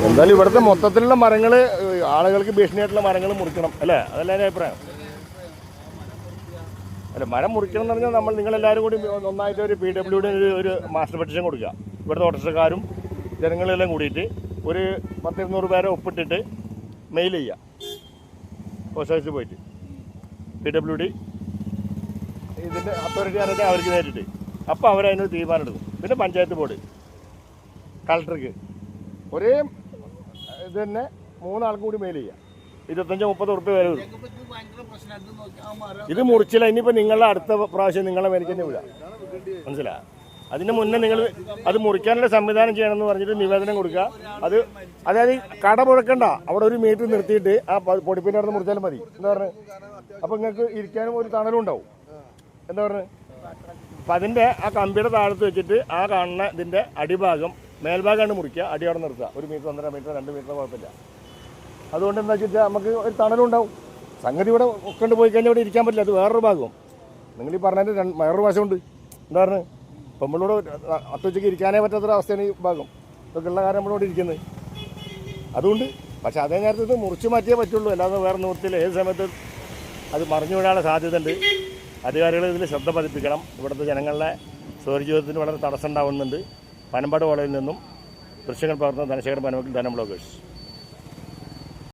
എന്തായാലും ഇവിടുത്തെ മൊത്തത്തിലുള്ള മരങ്ങൾ ആളുകൾക്ക് ഭീഷണിയായിട്ടുള്ള മരങ്ങൾ മുറിക്കണം അല്ലേ? അതല്ല എൻ്റെ അഭിപ്രായം. അല്ല, മരം മുറിക്കണം എന്ന് പറഞ്ഞാൽ നിങ്ങളെല്ലാവരും കൂടി ഒന്നായിട്ട് ഒരു PWD ഒരു മാസ്റ്റർ പെറ്റീഷൻ കൊടുക്കുക. ഇവിടുത്തെ ഓട്ടോറിക്ഷക്കാരും ജനങ്ങളെല്ലാം കൂടിയിട്ട് ഒരു 10-200 പേരെ ഒപ്പിട്ടിട്ട് മെയിൽ ചെയ്യുക പോസ്റ്റ് ഓഫീസിൽ പോയിട്ട്. PWD ഇതിൻ്റെ അതോറിറ്റി അറിയാൻ അവർക്ക് നേരിട്ട്. അപ്പോൾ അവരതിനൊരു തീരുമാനം എടുക്കും. പിന്നെ പഞ്ചായത്ത് ബോർഡ്, കളക്ടർക്ക് ഒരേ ഇത് തന്നെ 3 ആൾക്കും കൂടി മെയിൽ ചെയ്യുക. 25-30 ഉറുപ്പ്യ വില വരും. ഇത് മുറിച്ചില്ല. ഇനിയിപ്പോൾ നിങ്ങളുടെ അടുത്ത പ്രാവശ്യം നിങ്ങളെ മേലേക്ക് തന്നെ വിടുക. മനസ്സിലായി? അതിന് മുന്നേ നിങ്ങൾ അത് മുറിക്കാനുള്ള സംവിധാനം ചെയ്യണമെന്ന് പറഞ്ഞിട്ട് നിവേദനം കൊടുക്കുക. അതായത് കട മുഴക്കണ്ട, അവിടെ ഒരു മീറ്റർ നിർത്തിയിട്ട് ആ പൊടിപ്പിൻ്റെ അവിടെ മുറിച്ചാലും മതി. എന്താ പറഞ്ഞത്? അപ്പോൾ നിങ്ങൾക്ക് ഇരിക്കാനും ഒരു തണലും ഉണ്ടാവും. എന്താ പറഞ്ഞത്? അപ്പം അതിൻ്റെ ആ കമ്പിയുടെ താഴത്ത് വെച്ചിട്ട് ആ കാണുന്ന ഇതിൻ്റെ അടിഭാഗം മേൽഭാഗമാണ് മുറിക്കുക, അടി അവിടെ നിർത്തുക. 1 മീറ്റർ, 1.5 മീറ്റർ, 2 മീറ്റർ കുഴപ്പമില്ല. അതുകൊണ്ട് എന്താ വെച്ചാൽ നമുക്ക് ഒരു തണലും ഉണ്ടാവും. സംഗതി ഇവിടെ കൊണ്ട് പോയി കഴിഞ്ഞാൽ ഇവിടെ ഇരിക്കാൻ പറ്റില്ല. അത് വേറൊരു ഭാഗവും നിങ്ങൾ ഈ പറഞ്ഞതിൻ്റെ വേറൊരു വശമുണ്ട്. എന്താ പറഞ്ഞത്? ഇപ്പം നമ്മളിവിടെ ഒറ്റയ്ക്ക് ഇരിക്കാനേ പറ്റാത്തൊരവസ്ഥയാണ് ഈ ഭാഗം. ഇതൊക്കെ ഉള്ള കാര്യം നമ്മളിവിടെ ഇരിക്കുന്നത്. അതുകൊണ്ട് പക്ഷേ അതേ നേരത്തെ ഇത് മുറിച്ച് മാറ്റിയേ പറ്റുള്ളൂ. അല്ലാതെ വേറെ നിവൃത്തിയിൽ ഏത് സമയത്ത് അത് മറിഞ്ഞു വീഴാനുള്ള സാധ്യത ഉണ്ട്. അധികാരികൾ ഇതിൽ ശ്രദ്ധ പതിപ്പിക്കണം. ഇവിടുത്തെ ജനങ്ങളുടെ സ്വൈര്യജീവിതത്തിന് വളരെ തടസ്സം ഉണ്ടാവുന്നുണ്ട്. പനമ്പാട് കോളേജിൽ നിന്നും ദൃശ്യങ്ങൾ പകർത്തുന്ന ധനശേഖരൻ പനമക്കിൽ ധനം ബ്ലോഗേഴ്സ്.